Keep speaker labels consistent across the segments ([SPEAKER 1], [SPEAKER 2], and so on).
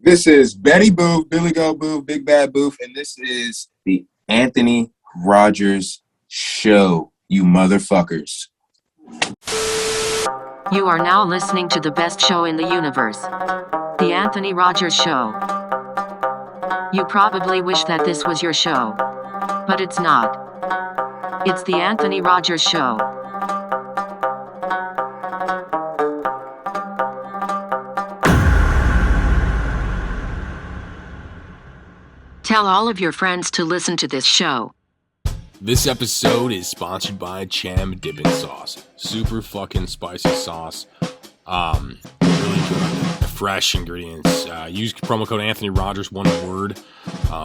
[SPEAKER 1] This is Betti Boof, Billy Go Boof, Big Bad Boof, and this is the Anthony Rogers Show, you motherfuckers.
[SPEAKER 2] You are now listening to the best show in the universe, the Anthony Rogers Show. You probably wish that this was your show, but it's not. It's the Anthony Rogers Show. Tell all of your friends to listen to this show.
[SPEAKER 3] This episode is sponsored by Cham Dippin' Sauce. Super fucking spicy sauce. Really good. Fresh ingredients. Use promo code Anthony Rogers, one word,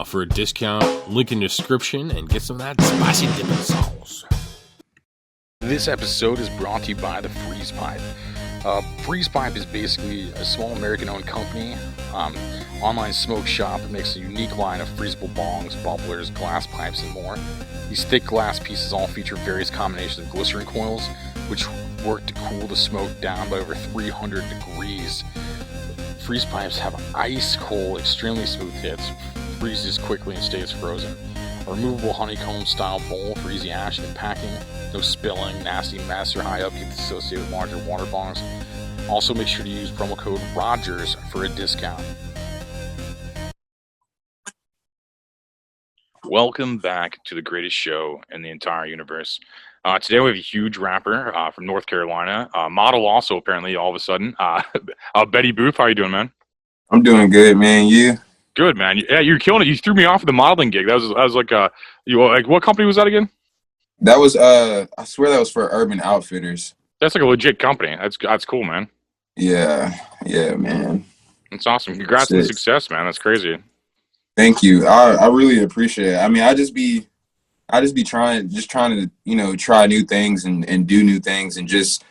[SPEAKER 3] for a discount. Link in the description and get some of that spicy dipping sauce.
[SPEAKER 4] This episode is brought to you by the Freeze Pipe. Freeze Pipe is basically a small American-owned company, online smoke shop that makes a unique line of freezable bongs, bubblers, glass pipes, and more. These thick glass pieces all feature various combinations of glycerin coils, which work to cool the smoke down by over 300 degrees. Freeze pipes have ice cold, extremely smooth hits, freezes quickly and stays frozen. A removable honeycomb-style bowl for easy ashing and packing. No spilling, nasty mess, or high upkeep associated with larger water bongs. Also, make sure to use promo code ROGERS for a discount. Welcome back to the greatest show in the entire universe. Today we have a huge rapper from North Carolina, model also apparently all of a sudden. Betti Boof, how you doing, man?
[SPEAKER 1] I'm doing good, man. You?
[SPEAKER 4] Good, man. Yeah, you're killing it. You threw me off with the modeling gig. That was like, what company was that again?
[SPEAKER 1] That was I swear that was for Urban Outfitters.
[SPEAKER 4] That's like a legit company. That's cool, man.
[SPEAKER 1] Yeah, man.
[SPEAKER 4] That's awesome. Congrats on the success, man. That's crazy.
[SPEAKER 1] Thank you. I really appreciate it. I mean, I just be trying to, try new things and do new things, and just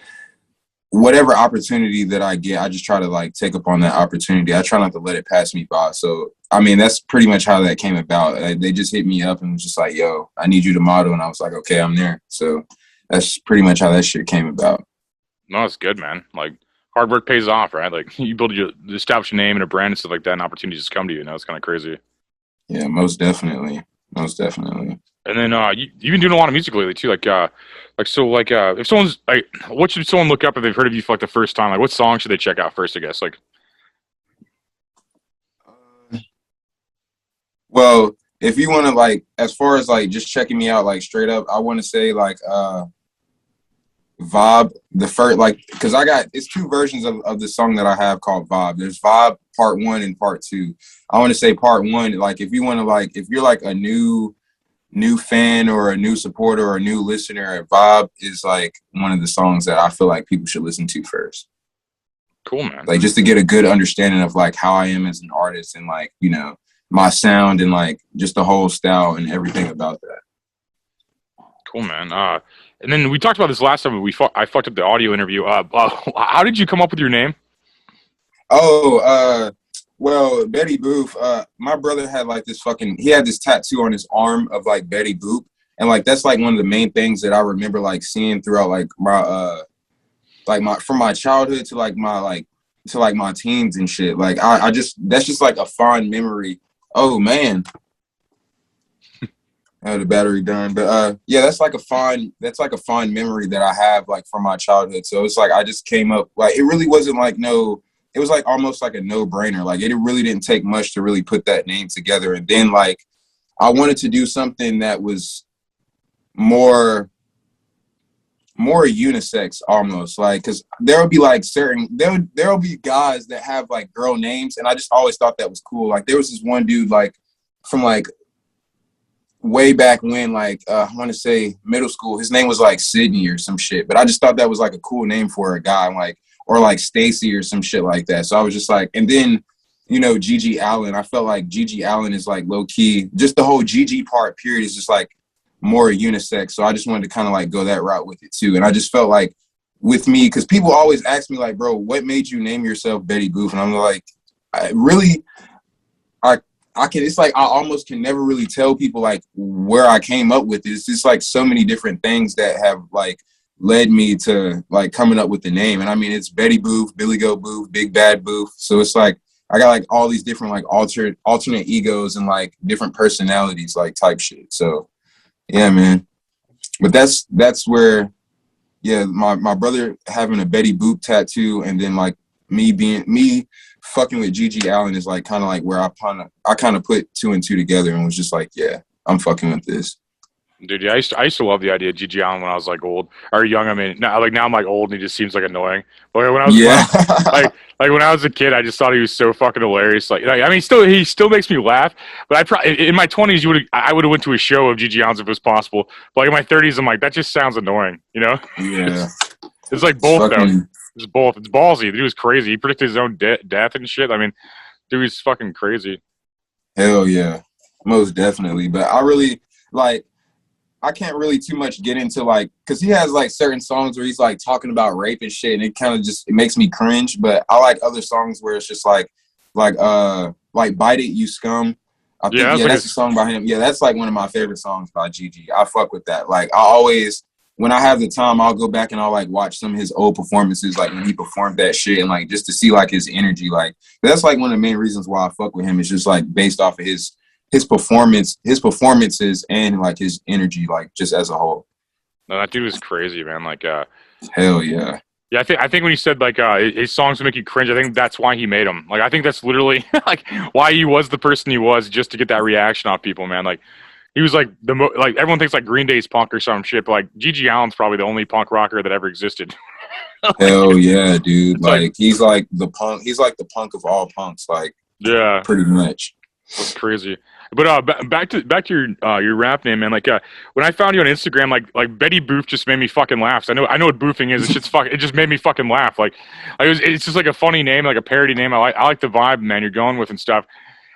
[SPEAKER 1] whatever opportunity that I get, I just try to like take up on that opportunity. I try not to let it pass me by. So, I mean, that's pretty much how that came about. They just hit me up and was just like, yo, I need you to model. And I was like, okay, I'm there. So that's pretty much how that shit came about.
[SPEAKER 4] No, it's good, man. Like, hard work pays off, right? Like, you establish a name and a brand and stuff like that, and opportunities just come to you. Now it's kind of crazy.
[SPEAKER 1] Yeah, most definitely.
[SPEAKER 4] And then you've been doing a lot of music lately too. If someone's like, what should someone look up if they've heard of you for like the first time? Like, what song should they check out first? I guess like.
[SPEAKER 1] Well, if you want to like, as far as like just checking me out like straight up, I want to say like Vibe, the first, like, because it's two versions of the song that I have called Vibe. There's Vibe Part 1 and Part 2. I want to say Part 1, like, if you want to, like, if you're like a new fan or a new supporter or a new listener, Vibe is like one of the songs that I feel like people should listen to first.
[SPEAKER 4] Cool, man.
[SPEAKER 1] Like, just to get a good understanding of like how I am as an artist and like, my sound and like just the whole style and everything about that.
[SPEAKER 4] Cool, man. And then we talked about this last time. I fucked up the audio interview. How did you come up with your name?
[SPEAKER 1] Well, Betti Boof, my brother had like he had this tattoo on his arm of like Betti Boop. And like, that's like one of the main things that I remember like seeing throughout like from my childhood to like my teens and shit. Like that's just like a fond memory. Oh man. Oh, the battery done. But yeah, that's like a fond memory that I have like from my childhood. So it's like I just came up, like, it really wasn't like it was like almost like a no-brainer. Like, it really didn't take much to really put that name together. And then like I wanted to do something that was more unisex almost, like, because there'll be like there'll be guys that have like girl names, and I just always thought that was cool. Like, there was this one dude like from like way back when, like I want to say middle school, his name was like Sydney or some shit, but I just thought that was like a cool name for a guy, like, or like Stacy or some shit like that. So I was just like, and then Gigi Allen, I felt like Gigi Allen is like low key, just the whole Gigi part period is just like more unisex. So I just wanted to kind of like go that route with it too. And I just felt like with me, because people always ask me like, bro, what made you name yourself Betti Boof? And I'm like, it's like I almost can never really tell people like where I came up with it. It's just like so many different things that have like led me to like coming up with the name. And I mean, it's Betti Boof, Billy Go Boof, Big Bad Boof. So it's like I got like all these different like alternate egos and like different personalities like type shit. So yeah, man. But that's where, yeah, my brother having a Betti Boof tattoo, and then like me fucking with Gigi Allen is like kind of like where I kind of put two and two together and was just like, yeah, I'm fucking with this.
[SPEAKER 4] Dude, yeah, I used to love the idea of Gigi Allen when I was like old or young. I mean, now I'm like old and he just seems like annoying. But when I was
[SPEAKER 1] Yeah.
[SPEAKER 4] when I was a kid, I just thought he was so fucking hilarious. Like, I mean, he still makes me laugh. But I probably in my 20s, I would have went to a show of Gigi Allen's if it was possible. But like in my 30s, I'm like, that just sounds annoying, you know?
[SPEAKER 1] Yeah.
[SPEAKER 4] It's like both though. It's both. It's ballsy. The dude was crazy. He predicted his own death and shit. I mean, dude was fucking crazy.
[SPEAKER 1] Hell yeah, most definitely. But I really like. I can't really too much get into like, cause he has like certain songs where he's like talking about rape and shit, and it kind of just, it makes me cringe. But I like other songs where it's just like Bite It, You Scum. I think that's a song by him. Yeah, that's like one of my favorite songs by Gigi. I fuck with that. Like I always, when I have the time, I'll go back and I'll like watch some of his old performances, like when he performed that shit, and like just to see like his energy. Like that's like one of the main reasons why I fuck with him. It's just like based off of his performances and like his energy, like just as a whole.
[SPEAKER 4] No, that dude was crazy, man. Like,
[SPEAKER 1] hell yeah.
[SPEAKER 4] Yeah, I think when he said like his songs would make you cringe, I think that's why he made them. Like, I think that's literally like why he was the person he was, just to get that reaction off people, man. Like, he was like like everyone thinks like Green Day's punk or some shit, but like Gigi Allen's probably the only punk rocker that ever existed.
[SPEAKER 1] Hell yeah, dude. Like he's like the punk. He's like the punk of all punks. Like, yeah, pretty much.
[SPEAKER 4] That's crazy. But back to your rap name, man. Like when I found you on Instagram, like Betti Boof just made me fucking laugh. So I know what boofing is. It just made me fucking laugh. Like it's just like a funny name, like a parody name. I like the vibe, man, you're going with and stuff.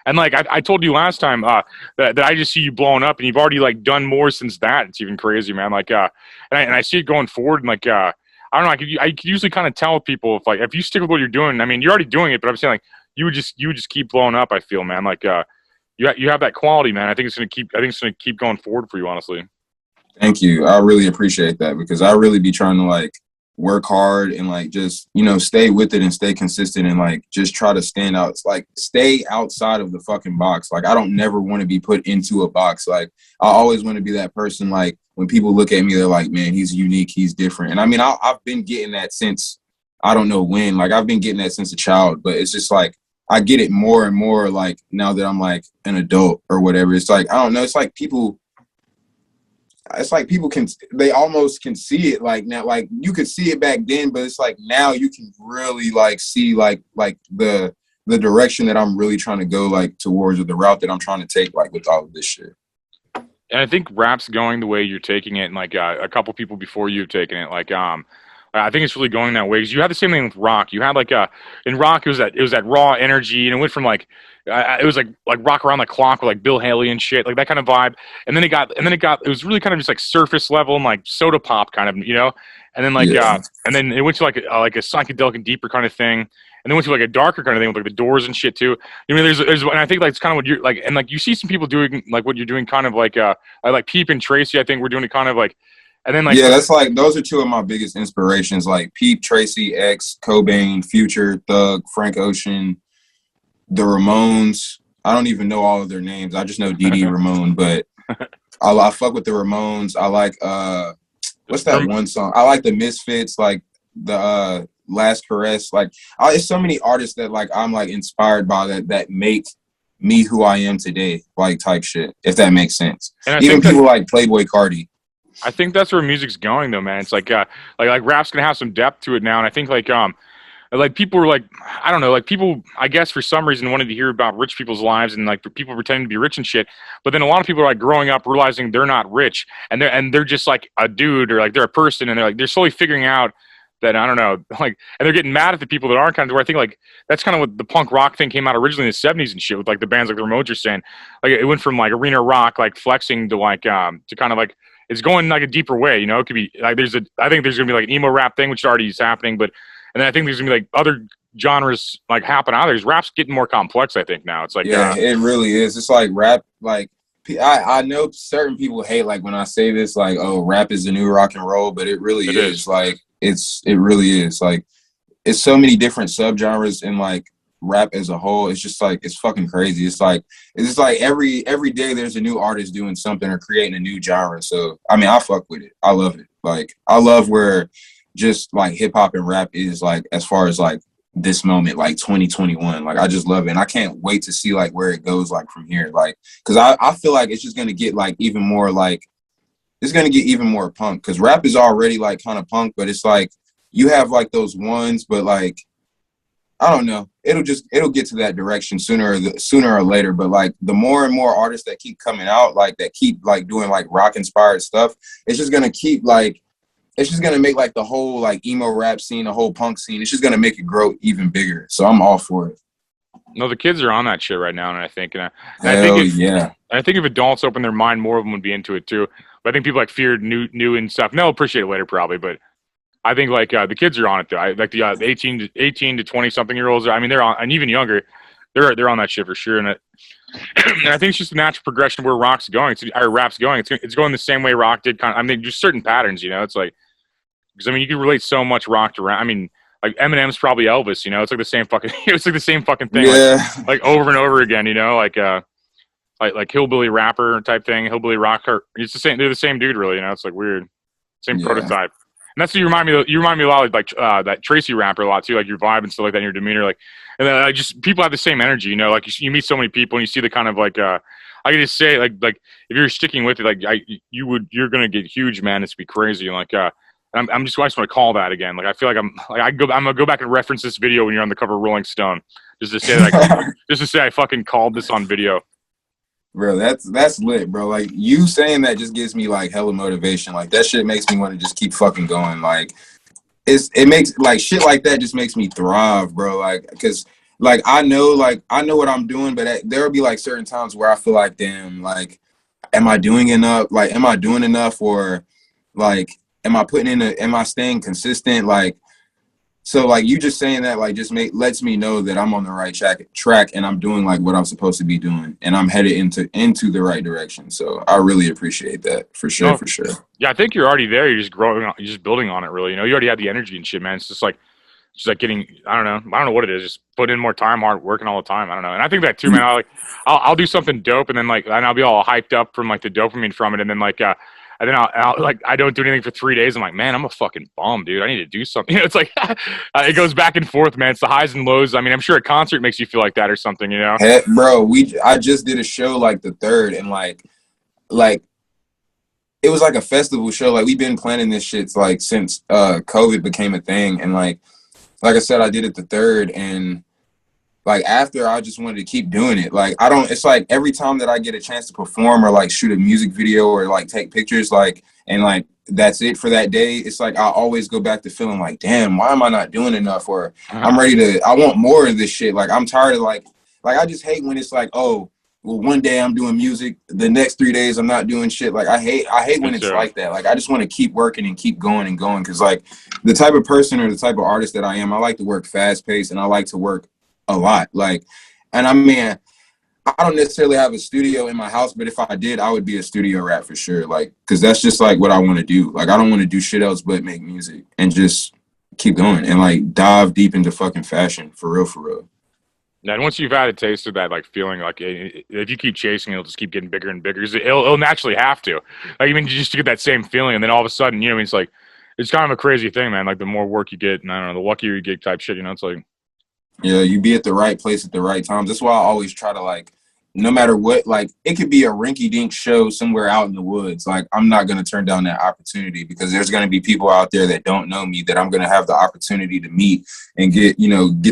[SPEAKER 4] And like I told you last time that I just see you blowing up, and you've already like done more since that. It's even crazy, man. Like and I see it going forward, and like I don't know. I could usually kind of tell with people if you stick with what you're doing. I mean, you're already doing it, but I'm saying like you would just keep blowing up. I feel, man. Like you have that quality, man. I think it's gonna keep going forward for you, honestly.
[SPEAKER 1] Thank you. I really appreciate that, because I really be trying to like work hard and like just, you know, stay with it and stay consistent and like just try to stand out. It's like stay outside of the fucking box. Like I don't never want to be put into a box. Like I always want to be that person. Like when people look at me, they're like, man, he's unique, he's different. And I mean, I've been getting that since I don't know when. Like I've been getting that since a child, but it's just like I get it more and more like now that I'm like an adult or whatever. It's like, I don't know. It's like people they almost can see it like now. Like you could see it back then, but it's like now you can really like see like the direction that I'm really trying to go like towards, or the route that I'm trying to take like with all of this shit.
[SPEAKER 4] And I think rap's going the way you're taking it, and like a couple people before you've taken it, like I think it's really going that way, because you had the same thing with rock. You had like in rock it was that raw energy, and it went from like it was like rock around the clock with like Bill Haley and shit, like that kind of vibe. And then it was really kind of just like surface level and like soda pop kind of, you know. And then like and then it went to like a psychedelic and deeper kind of thing. And then went to like a darker kind of thing with like the Doors and shit too. You know, there's and I think like it's kind of what you're like, and like you see some people doing like what you're doing, kind of like Peep and Tracy. I think we're doing it kind of like. And then like
[SPEAKER 1] that's like those are two of my biggest inspirations, like Peep, Tracy, X, Cobain, Future, Thug, Frank Ocean, the Ramones. I don't even know all of their names. I just know Dee Dee Ramone, but I fuck with the Ramones. I like what's that one song? I like the Misfits, like the Last Caress. Like there's so many artists that like I'm like inspired by that make me who I am today, like type shit, if that makes sense. Even people like Playboy Cardi.
[SPEAKER 4] I think that's where music's going, though, man. It's like rap's gonna have some depth to it now, and I think like people were like, I don't know, like people, I guess for some reason wanted to hear about rich people's lives and like people pretending to be rich and shit. But then a lot of people are like growing up realizing they're not rich, and they're just like a dude, or like they're a person, and they're slowly figuring out that, I don't know, like, and they're getting mad at the people that aren't, kind of, where I think like that's kind of what the punk rock thing came out originally in the 70s and shit, with like the bands like the Ramones are saying. Like it went from like arena rock, like flexing, to like to kind of like, it's going like a deeper way, you know. It could be like I think there's gonna be like an emo rap thing, which already is happening, but and then I think there's gonna be like other genres like happen out there. Rap's getting more complex, I think, now. It's like
[SPEAKER 1] it really is. It's like rap, like I know certain people hate like when I say this, like, oh, rap is the new rock and roll, but it really is. Like it really is. Like it's so many different subgenres, and like rap as a whole, it's just like, it's fucking crazy. It's just like every day there's a new artist doing something or creating a new genre. So I mean, I fuck with it. I love it. Like, I love where just like hip hop and rap is, like, as far as like this moment, like 2021. Like, I just love it, and I can't wait to see like where it goes, like, from here. Like, because I feel like it's just gonna get like even more like, it's gonna get even more punk, because rap is already like kind of punk, but it's like you have like those ones, but like, I don't know, it'll get to that direction sooner or later. But like, the more and more artists that keep coming out, like, that keep like doing like rock inspired stuff, it's just gonna keep like, it's just gonna make like the whole like emo rap scene, the whole punk scene, it's just gonna make it grow even bigger. So I'm all for it.
[SPEAKER 4] No, the kids are on that shit right now, and I think,
[SPEAKER 1] Yeah.
[SPEAKER 4] I think if adults open their mind, more of them would be into it too. But I think people like feared new and stuff. And they'll appreciate it later probably, but I think like the kids are on it though. Like the 18 to 20 something year olds. I mean, they're on, and even younger. They're on that shit for sure. And and I think it's just a natural progression of where rap's going. It's going the same way rock did. I mean, just certain patterns. You know, it's like, because I mean, you can relate so much rock to rap. I mean, like Eminem's probably Elvis. You know, it's like the same fucking. It's like the same fucking thing.
[SPEAKER 1] Yeah.
[SPEAKER 4] Like over and over again. You know, like hillbilly rapper type thing, hillbilly rocker. It's the same. They're the same dude, really. You know, it's like weird, same prototype. And that's what you remind me. You remind me a lot of like that Tracy rapper a lot too, like your vibe and stuff like that, and your demeanor, like, and then just people have the same energy. You know, like you meet so many people and you see the kind of like I can just say like if you're sticking with it, like you're gonna get huge, man. It's be crazy. And like I just want to call that again. Like I feel like I'm gonna go back and reference this video when you're on the cover of Rolling Stone, just to say I fucking called this on video.
[SPEAKER 1] Bro, that's lit, bro. Like, you saying that just gives me like hella motivation. Like, that shit makes me want to just keep fucking going. Like, it makes like shit like that just makes me thrive, bro. Like, because like I know what I'm doing, but there'll be like certain times where I feel like, damn, like, am I doing enough? Like, am I doing enough? Or like, am I staying consistent? Like, so like you just saying that like just lets me know that I'm on the right track and I'm doing like what I'm supposed to be doing, and I'm headed into the right direction. So I really appreciate that for sure.
[SPEAKER 4] No,
[SPEAKER 1] for sure.
[SPEAKER 4] Yeah, I think you're already there. You're just growing. You're just building on it. Really, you know, you already have the energy and shit, man. It's just like getting. I don't know what it is. Just put in more time, hard working all the time. I don't know. And I think that too, man. I'll do something dope, and then and I'll be all hyped up from like the dopamine from it, and then and then I'll like, I don't do anything for 3 days. I'm like, man, I'm a fucking bum, dude. I need to do something. You know, it's like, it goes back and forth, man. It's the highs and lows. I mean, I'm sure a concert makes you feel like that or something, you know?
[SPEAKER 1] Hey, bro, I just did a show like the 3rd, and like it was like a festival show. Like, we've been planning this shit like since COVID became a thing. And like I said, I did it the 3rd, and like after, I just wanted to keep doing it. Like, it's like every time that I get a chance to perform or like shoot a music video or like take pictures, like, and like that's it for that day, it's like I always go back to feeling like, damn, why am I not doing enough? Or I want more of this shit. Like, I'm tired of like I just hate when it's like, oh, well, one day I'm doing music, the next 3 days I'm not doing shit. Like, I hate when it's like that. Like, I just want to keep working and keep going and going, because like the type of person or the type of artist that I am, I like to work fast paced, and I like to work a lot. Like, and I mean, I don't necessarily have a studio in my house, but if I did, I would be a studio rat for sure. Like, because that's just like what I want to do. Like, I don't want to do shit else but make music and just keep going and like dive deep into fucking fashion for real, for real.
[SPEAKER 4] And once you've had a taste of that, like feeling like if you keep chasing, it'll just keep getting bigger and bigger. It'll naturally have to. Like, even just to get that same feeling, and then all of a sudden, you know, it's like, it's kind of a crazy thing, man. Like, the more work you get, and I don't know, the luckier you get type shit. You know, it's like,
[SPEAKER 1] yeah, you be at the right place at the right times. That's why I always try to, like, no matter what, like, it could be a rinky-dink show somewhere out in the woods. Like, I'm not going to turn down that opportunity, because there's going to be people out there that don't know me that I'm going to have the opportunity to meet and get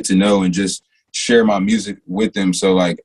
[SPEAKER 1] to know and just share my music with them. So, like,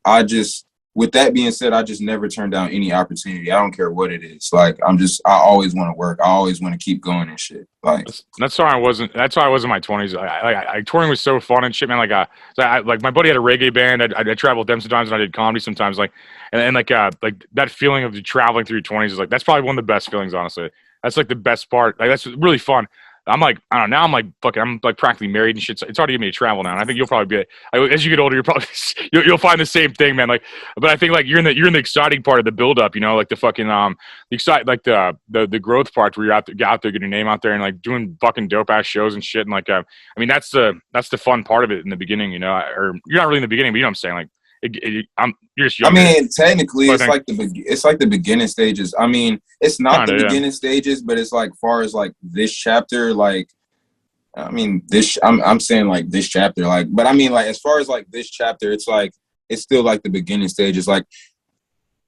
[SPEAKER 1] with that being said, I just never turn down any opportunity. I don't care what it is. Like, I always want to work. I always want to keep going and shit. Like,
[SPEAKER 4] that's why I was in my 20s. I touring was so fun and shit, man. Like my buddy had a reggae band. I traveled with them sometimes, and I did comedy sometimes. Like, and like that feeling of traveling through your 20s is like, that's probably one of the best feelings, honestly. That's like the best part. Like, that's really fun. I'm like, I don't know. Now I'm like, fucking, I'm like practically married and shit. So it's hard to get me to travel now. And I think you'll probably be, as you get older, you're probably, you'll find the same thing, man. Like, but I think like you're in the exciting part of the build up, you know, like the fucking, like the growth part where you're out there, getting your name out there and like doing fucking dope ass shows and shit. And like, I mean, that's the fun part of it in the beginning, you know, or you're not really in the beginning, but you know what I'm saying? Like, you're just younger.
[SPEAKER 1] I mean, technically,
[SPEAKER 4] But
[SPEAKER 1] it's like the beginning stages. I mean, it's not
[SPEAKER 4] Kinda,
[SPEAKER 1] the
[SPEAKER 4] yeah.
[SPEAKER 1] beginning stages, but it's like far as like this chapter, like I mean, I'm saying like this chapter, like, but I mean, like as far as like this chapter, it's like it's still like the beginning stages. Like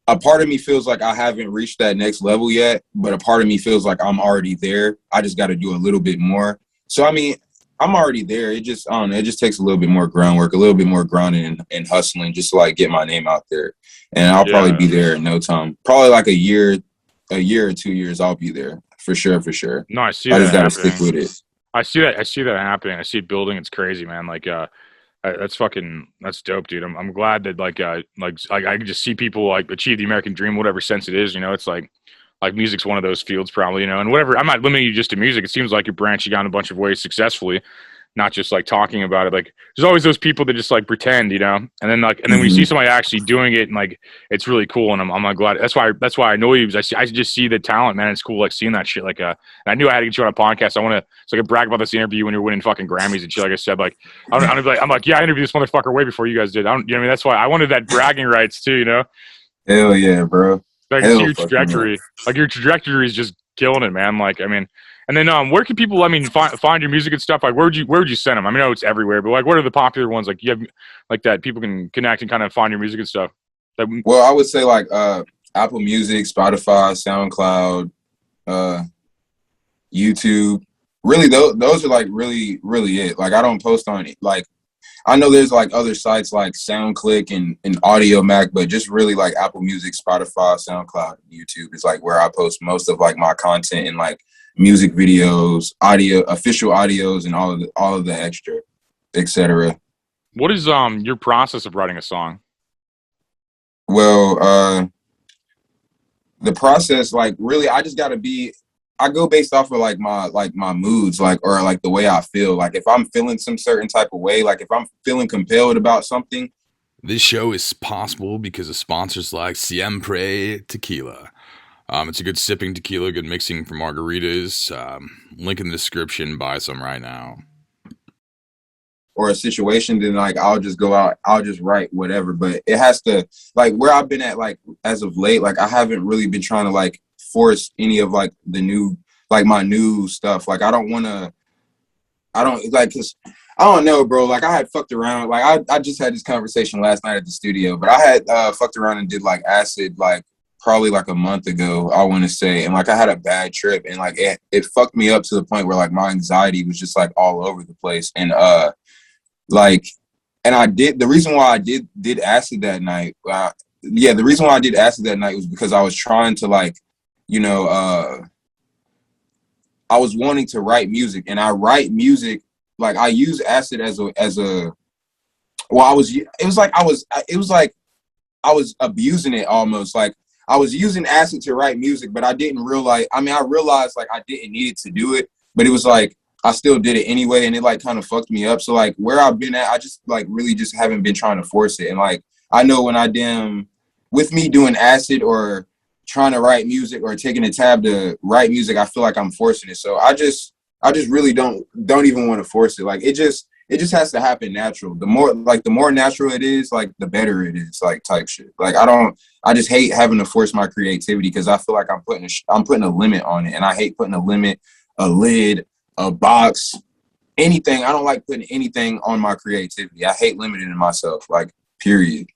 [SPEAKER 1] a part of me feels like I haven't reached that next level yet, but a part of me feels like I'm already there. I just got to do a little bit more. So I mean, I'm already there. It just, I don't know, it just takes a little bit more groundwork, a little bit more grinding and hustling just to like get my name out there. And I'll probably be there in no time. Probably like a year or 2 years, I'll be there for sure.
[SPEAKER 4] No, I see
[SPEAKER 1] I
[SPEAKER 4] that
[SPEAKER 1] just got to
[SPEAKER 4] happening.
[SPEAKER 1] stick with it.
[SPEAKER 4] I see that happening. I see it building. It's crazy, man. Like, that's dope, dude. I'm glad that like I can just see people like achieve the American dream, whatever sense it is. You know, it's like music's one of those fields, probably. You know, and whatever. I'm not limiting you just to music. It seems like you're branching out in a bunch of ways successfully, not just like talking about it. Like, there's always those people that just like pretend, you know, and then when you see somebody actually doing it, and like it's really cool. And I'm like glad. That's why I know you, because I just see the talent, man. It's cool like seeing that shit. Like, and I knew I had to get you on a podcast. I want to so I could brag about this interview when you're winning fucking Grammys and shit. Like I said, like I'm like, yeah, I interviewed this motherfucker way before you guys did. You know what I mean? That's why I wanted that bragging rights too, you know.
[SPEAKER 1] Hell yeah, bro.
[SPEAKER 4] Like,
[SPEAKER 1] Hell
[SPEAKER 4] see your
[SPEAKER 1] fucking
[SPEAKER 4] trajectory. Like, your trajectory is just killing it, man. Like, I mean, and then where can people, I mean, find your music and stuff? Like, where would you send them? I mean, I know it's everywhere, but like, what are the popular ones? Like, you have like that people can connect and kind of find your music and stuff.
[SPEAKER 1] Well, I would say like Apple Music, Spotify, SoundCloud, YouTube. Really, those are like really it. Like, I don't post on it. Like, I know there's like other sites like SoundClick and Audio Mac, but just really like Apple Music, Spotify, SoundCloud, YouTube is like where I post most of like my content and like music videos, official audios, and all of the extra, etc.
[SPEAKER 4] What is your process of writing a song?
[SPEAKER 1] Well, the process, like really, I go based off of like my moods, like, or like the way I feel. Like if I'm feeling some certain type of way, like if I'm feeling compelled about something.
[SPEAKER 3] This show is possible because of sponsors like Siempre Tequila. It's a good sipping tequila, good mixing for margaritas. Link in the description. Buy some right now.
[SPEAKER 1] Or a situation, then like I'll just go out, I'll just write whatever. But it has to, like, where I've been at, like as of late, like I haven't really been trying to like force any of like the new, like my new stuff. Like I don't like, cause I don't know, bro. Like I had fucked around. Like I just had this conversation last night at the studio, but I had fucked around and did like acid, like probably like a month ago, I want to say. And like I had a bad trip, and like it fucked me up to the point where like my anxiety was just like all over the place. And like, and the reason why I did acid that night, the reason why I did acid that night was because I was trying to like, you know, I was wanting to write music, and I write music, like I use acid as a, well, it was like I was abusing it almost. Like I was using acid to write music, but I didn't realize, I realized like I didn't need it to do it, but it was like, I still did it anyway, and it like kind of fucked me up. So like where I've been at, I just like really just haven't been trying to force it. And like I know when with me doing acid or trying to write music or taking a tab to write music, I feel like I'm forcing it. So I just really don't even want to force it. Like it just has to happen natural. The more natural it is, like the better it is, like type shit. Like I just hate having to force my creativity, because I feel like I'm putting a limit on it, and I hate putting a limit, a lid, a box, anything. I don't like putting anything on my creativity. I hate limiting myself, like, period.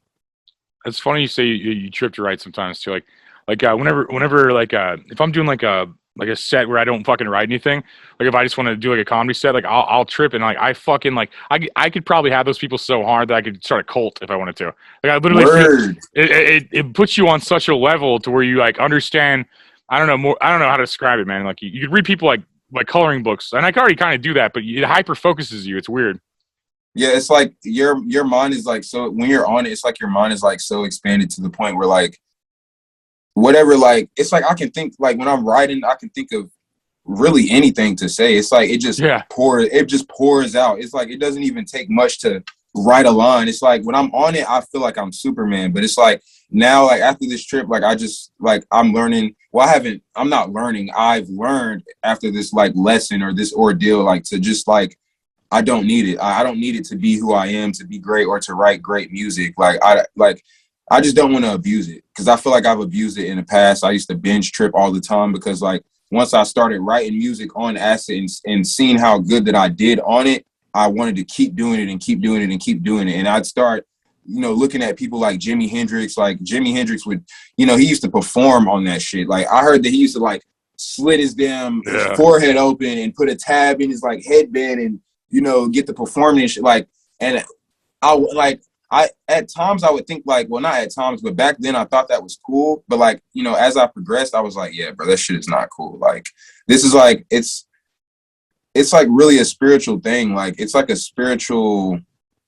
[SPEAKER 4] It's funny you say you trip to write sometimes too. Whenever like if I'm doing like a set where I don't fucking write anything, like if I just want to do like a comedy set, like I'll trip, and like I fucking like I could probably have those people so hard that I could start a cult if I wanted to. Like I literally feel, it puts you on such a level to where you like understand. I don't know how to describe it, man. Like you could read people like coloring books, and I can already kind of do that, but it hyper focuses you. It's weird.
[SPEAKER 1] Yeah, it's like your mind is like, so when you're on it, it's like your mind is like so expanded to the point where like whatever, like it's like I can think, like when I'm writing, I can think of really anything to say. It's like it just
[SPEAKER 3] Yeah.
[SPEAKER 1] pours out. It's like it doesn't even take much to write a line. It's like when I'm on it, I feel like I'm Superman. But it's like now, like after this trip, like I just like I'm learning. Well, I'm not learning. I've learned after this like lesson or this ordeal, like to just like I don't need it. I don't need it to be who I am, to be great or to write great music. I just don't want to abuse it because I feel like I've abused it in the past. I used to binge trip all the time because like once I started writing music on acid and seeing how good that I did on it, I wanted to keep doing it and keep doing it and keep doing it. And I'd start, looking at people like Jimi Hendrix. Like Jimi Hendrix would, he used to perform on that shit. Like I heard that he used to like slit his his forehead open and put a tab in his like headband and, get the performing and shit. Like, and I at times I would think like, well, not at times, but back then I thought that was cool. But like, as I progressed, I was like, yeah, bro, that shit is not cool. Like, this is like, it's like really a spiritual thing. Like, it's like a spiritual,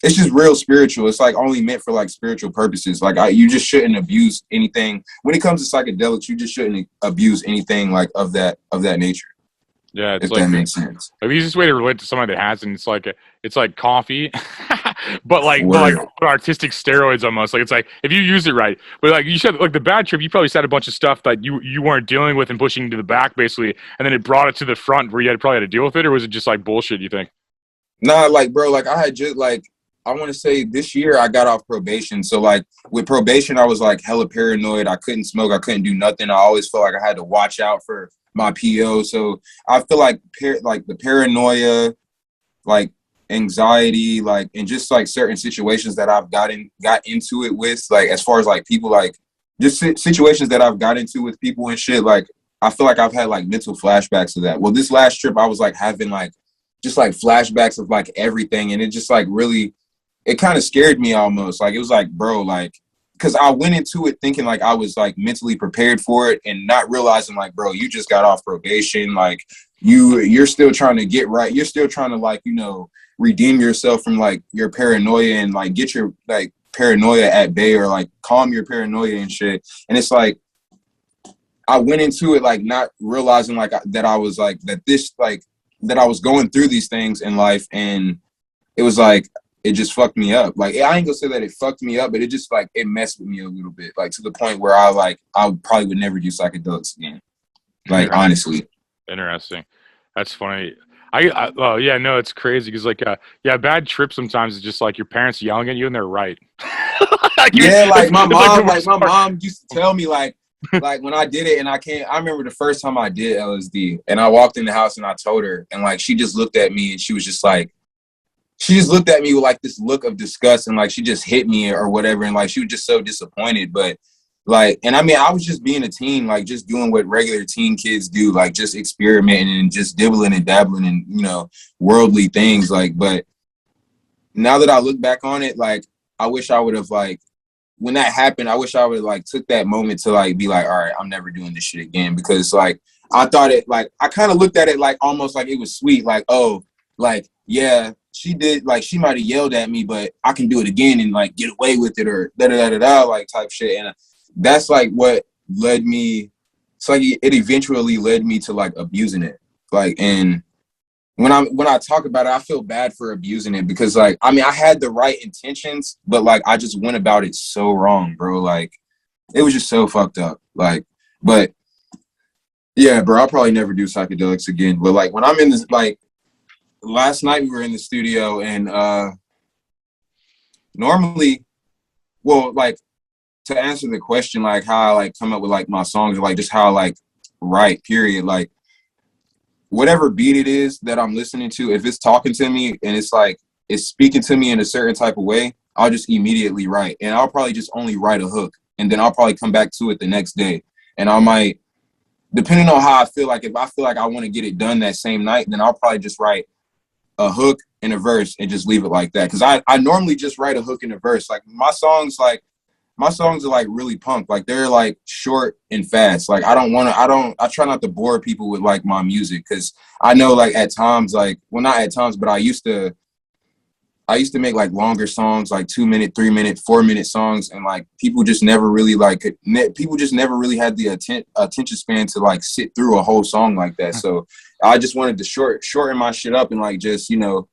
[SPEAKER 1] it's just real spiritual. It's like only meant for like spiritual purposes. Like you just shouldn't abuse anything. When it comes to psychedelics, you just shouldn't abuse anything like of that nature.
[SPEAKER 3] Yeah, it's
[SPEAKER 1] if
[SPEAKER 3] like
[SPEAKER 1] that makes sense.
[SPEAKER 3] the easiest way to relate to somebody that hasn't, it's like coffee, but like artistic steroids almost. Like it's like if you use it right, but like you said, like the bad trip, you probably said a bunch of stuff that you weren't dealing with and pushing to the back basically, and then it brought it to the front where you probably had to deal with it, or was it just like bullshit? You think?
[SPEAKER 1] Nah, like bro, like I had just like I want to say this year I got off probation. So like with probation, I was like hella paranoid. I couldn't smoke. I couldn't do nothing. I always felt like I had to watch out for my PO. So I feel like the paranoia, like anxiety, like and just like certain situations that I've got into it with, like as far as like people, like just situations that I've got into with people and shit. Like I feel like I've had like mental flashbacks of that. Well, this last trip I was like having like just like flashbacks of like everything, and it just like really, it kind of scared me almost. Like it was like, bro, like because I went into it thinking like I was like mentally prepared for it and not realizing like, bro, you just got off probation. Like you're still trying to get right. You're still trying to like, redeem yourself from like your paranoia and like get your like paranoia at bay or like calm your paranoia and shit. And it's like, I went into it like not realizing like that I was like, that I was going through these things in life. And it was like, it just fucked me up. Like, I ain't gonna say that it fucked me up, but it just like, it messed with me a little bit, like to the point where I probably would never do psychedelics again. Like, honestly.
[SPEAKER 3] Interesting. That's funny. Well, yeah, no, it's crazy because like, bad trip sometimes is just like your parents yelling at you and they're right.
[SPEAKER 1] Like my mom used to tell me like when I did it and I remember the first time I did LSD and I walked in the house and I told her and like, she just looked at me and she was just like, she just looked at me with like this look of disgust and like she just hit me or whatever. And like she was just so disappointed. But like, and I mean, I was just being a teen, like just doing what regular teen kids do, like just experimenting and just dibbling and dabbling in, worldly things. Like, but now that I look back on it, like, I wish I would have like, when that happened, I wish I would have like took that moment to like be like, all right, I'm never doing this shit again. Because like, I thought it like, I kind of looked at it like almost like it was sweet. Like, oh, like, yeah, she did, like, she might have yelled at me, but I can do it again and like get away with it or da-da-da-da-da, like type shit. And that's like what led me, it's like it eventually led me to like abusing it. Like, and when I talk about it, I feel bad for abusing it because like, I mean, I had the right intentions, but like, I just went about it so wrong, bro. Like, it was just so fucked up. Like, but yeah, bro, I'll probably never do psychedelics again. But like, when I'm in this, like, last night we were in the studio and normally, well, like to answer the question, like how I like come up with like my songs or like just how I like write, period, like whatever beat it is that I'm listening to, if it's talking to me and it's like, it's speaking to me in a certain type of way, I'll just immediately write. And I'll probably just only write a hook and then I'll probably come back to it the next day. And I might, depending on how I feel, like if I feel like I want to get it done that same night, then I'll probably just write a hook and a verse and just leave it like that. Cause I normally just write a hook and a verse. Like my songs are like really punk. Like they're like short and fast. Like I try not to bore people with like my music. Cause I know like at times, like, well, not at times, but I used to I used to make like longer songs, like 2 minute, 3 minute, 4 minute songs, and like people just never really people just never really had the attention span to like sit through a whole song like that. So I just wanted to shorten my shit up and like just, you know,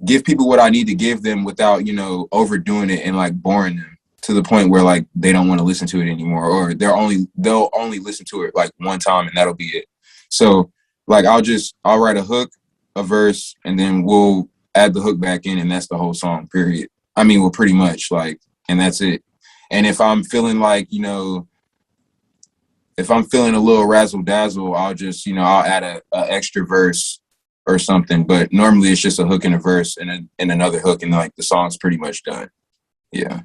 [SPEAKER 1] give people what I need to give them without, you know, overdoing it and like boring them to the point where like they don't want to listen to it anymore, or they'll only listen to it like one time and that'll be it. So like I'll write a hook, a verse, and then we'll add the hook back in, and that's the whole song, period. I mean, well, pretty much, like, and that's it. And if I'm feeling like, you know, if I'm feeling a little razzle dazzle, I'll just, you know, I'll add a extra verse or something. But normally it's just a hook and a verse and another hook, and like the song's pretty much done. Yeah.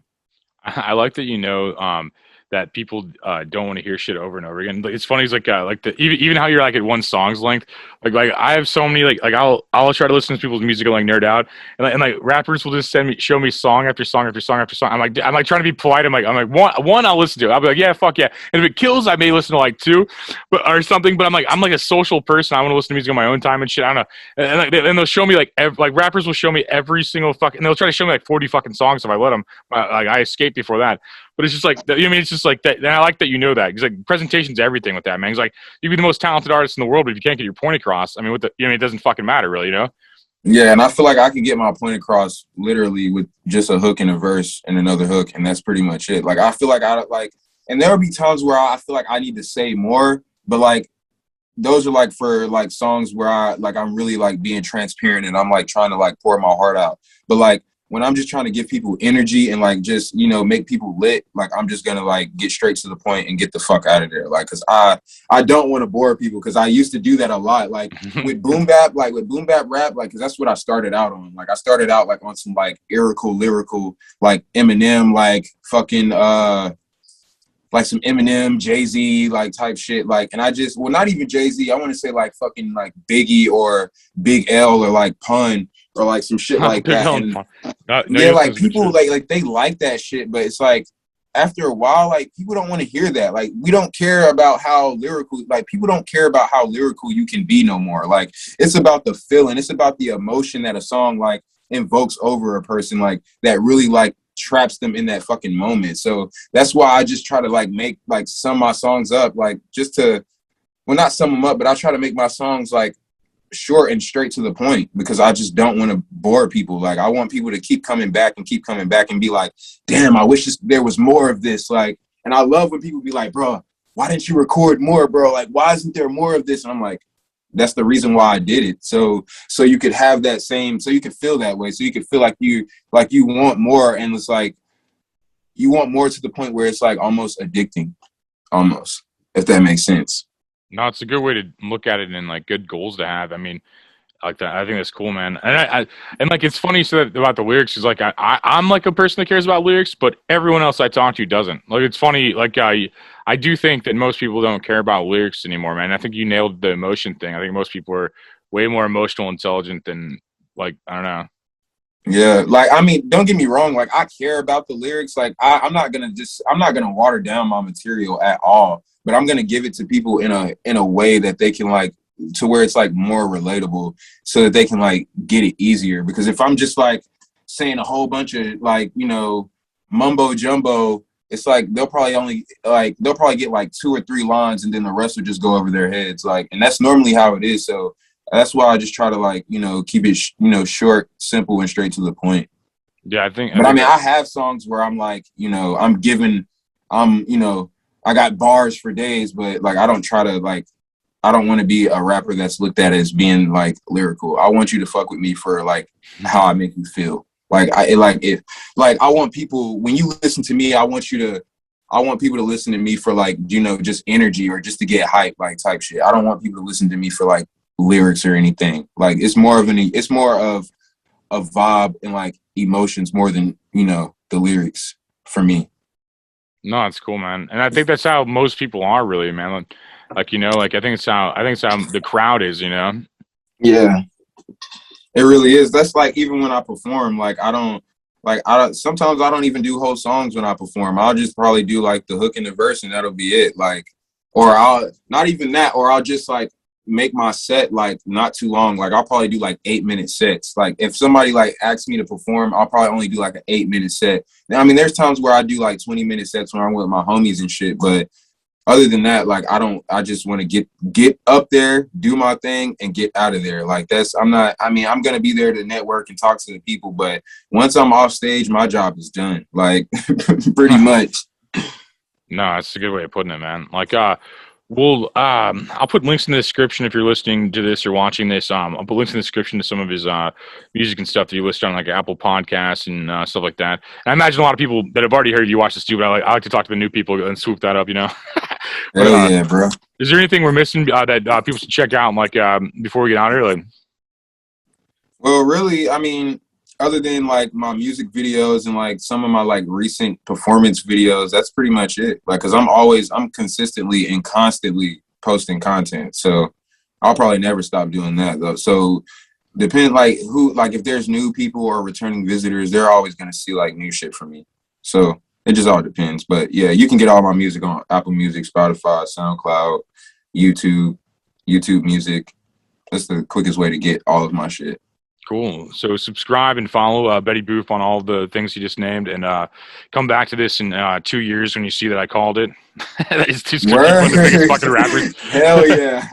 [SPEAKER 4] I like that, you know, that people don't want to hear shit over and over again. Like, it's funny, it's like even how you're like at one song's length. Like I have so many like I'll try to listen to people's music and like nerd out, and like rappers will just show me song after song after song after song. I'm like trying to be polite. I'm like one I'll listen to. I'll be like, yeah, fuck yeah. And if it kills, I may listen to like two, or something. But I'm like a social person. I want to listen to music on my own time and shit. I don't know. And like they'll show me like rappers will show me every single fucking. And they'll try to show me like 40 fucking songs if I let them. Like I escaped before that. But it's just like, I mean, it's just like that. And I like that you know that, because like presentation's everything with that, man. It's like you can be the most talented artist in the world, but if you can't get your point across, I mean, it doesn't fucking matter, really, you know?
[SPEAKER 1] Yeah, and I feel like I can get my point across literally with just a hook and a verse and another hook, and that's pretty much it. Like I feel like and there'll be times where I feel like I need to say more, but like those are like for like songs where I'm really like being transparent and I'm like trying to like pour my heart out. But like when I'm just trying to give people energy and like just, you know, make people lit, like I'm just gonna like get straight to the point and get the fuck out of there. Like, cause I don't want to bore people, cause I used to do that a lot. Like with boom bap rap, like, cause that's what I started out on. Like I started out like on some like lyrical, like Eminem, like fucking like some Eminem, Jay-Z, like type shit. Like, and I just, well, not even Jay-Z. I want to say like fucking like Biggie or Big L or like Pun or like some shit like that. And, yeah, like people like they like that shit, but it's like after a while, like people don't want to hear that. Like we don't care about how lyrical, like people don't care about how lyrical you can be no more. Like it's about the feeling, it's about the emotion that a song like invokes over a person, like that really like traps them in that fucking moment. So that's why I just try to like make like sum my songs up, like just to, well, not sum them up, but I try to make my songs like short and straight to the point, because I just don't want to bore people. Like I want people to keep coming back and be like, damn, I wish there was more of this. Like, and I love when people be like, bro, why didn't you record more, bro? Like, why isn't there more of this? And I'm like, that's the reason why I did it. So you could have that same, so you could feel that way. So you could feel like you want more, and it's like, you want more to the point where it's like almost addicting, almost, if that makes sense.
[SPEAKER 4] No, it's a good way to look at it, and like good goals to have. I mean, like that. I think that's cool, man. And and like it's funny you said about the lyrics, is like I'm like a person that cares about lyrics, but everyone else I talk to doesn't. Like it's funny, like I do think that most people don't care about lyrics anymore, man. I think you nailed the emotion thing. I think most people are way more emotional intelligent than, like, I don't know.
[SPEAKER 1] Yeah, like I mean, don't get me wrong. Like I care about the lyrics. Like I'm not gonna water down my material at all. But I'm gonna give it to people in a way that they can like, to where it's like more relatable, so that they can like get it easier. Because if I'm just like saying a whole bunch of like, you know, mumbo jumbo, it's like they'll probably get like 2 or 3 lines, and then the rest will just go over their heads. Like, and that's normally how it is. So that's why I just try to like, you know, keep it short, simple, and straight to the point.
[SPEAKER 4] Yeah, I think.
[SPEAKER 1] But I mean, I have songs where I'm like, you know, you know, I got bars for days, but like I don't try to like, I don't want to be a rapper that's looked at as being like lyrical. I want you to fuck with me for like how I make you feel. Like I want people, when you listen to me, I want people to listen to me for like, you know, just energy or just to get hype, like type shit. I don't want people to listen to me for like lyrics or anything. Like it's more of a vibe and like emotions more than, you know, the lyrics for me.
[SPEAKER 4] No, it's cool, man. And I think that's how most people are, really, man. Like, you know, like I think it's how the crowd is, you know?
[SPEAKER 1] Yeah, it really is. That's like, even when I perform, like sometimes I don't even do whole songs when I perform. I'll just probably do like the hook and the verse, and that'll be it. Like, or I'll not even that, or I'll just like make my set like not too long. Like I'll probably do like 8-minute sets. Like if somebody like asks me to perform, I'll probably only do like an 8-minute set. Now, I mean, there's times where I do like 20-minute sets when I'm with my homies and shit, but other than that, like I just want to get up there, do my thing, and get out of there. Like I'm gonna be there to network and talk to the people, but once I'm off stage, my job is done. Like pretty much.
[SPEAKER 4] No, that's a good way of putting it, man. Like, I'll put links in the description if you're listening to this or watching this. I'll put links in the description to some of his music and stuff that you list on like Apple Podcasts and stuff like that. And I imagine a lot of people that have already heard you watch this too, but I like to talk to the new people and swoop that up, you know. But,
[SPEAKER 1] Hell yeah, bro.
[SPEAKER 4] Is there anything we're missing that people should check out, like before we get out of here? Like,
[SPEAKER 1] Well, really, I mean, other than like my music videos and like some of my like recent performance videos, that's pretty much it. Like, cause I'm consistently and constantly posting content. So I'll probably never stop doing that though. So if there's new people or returning visitors, they're always going to see like new shit from me. So it just all depends. But yeah, you can get all my music on Apple Music, Spotify, SoundCloud, YouTube Music. That's the quickest way to get all of my shit.
[SPEAKER 4] cool. So subscribe and follow Betti Boof on all the things you just named, and come back to this in 2 years when you see that I called it. That is too one of the biggest fucking rappers.
[SPEAKER 1] Hell yeah.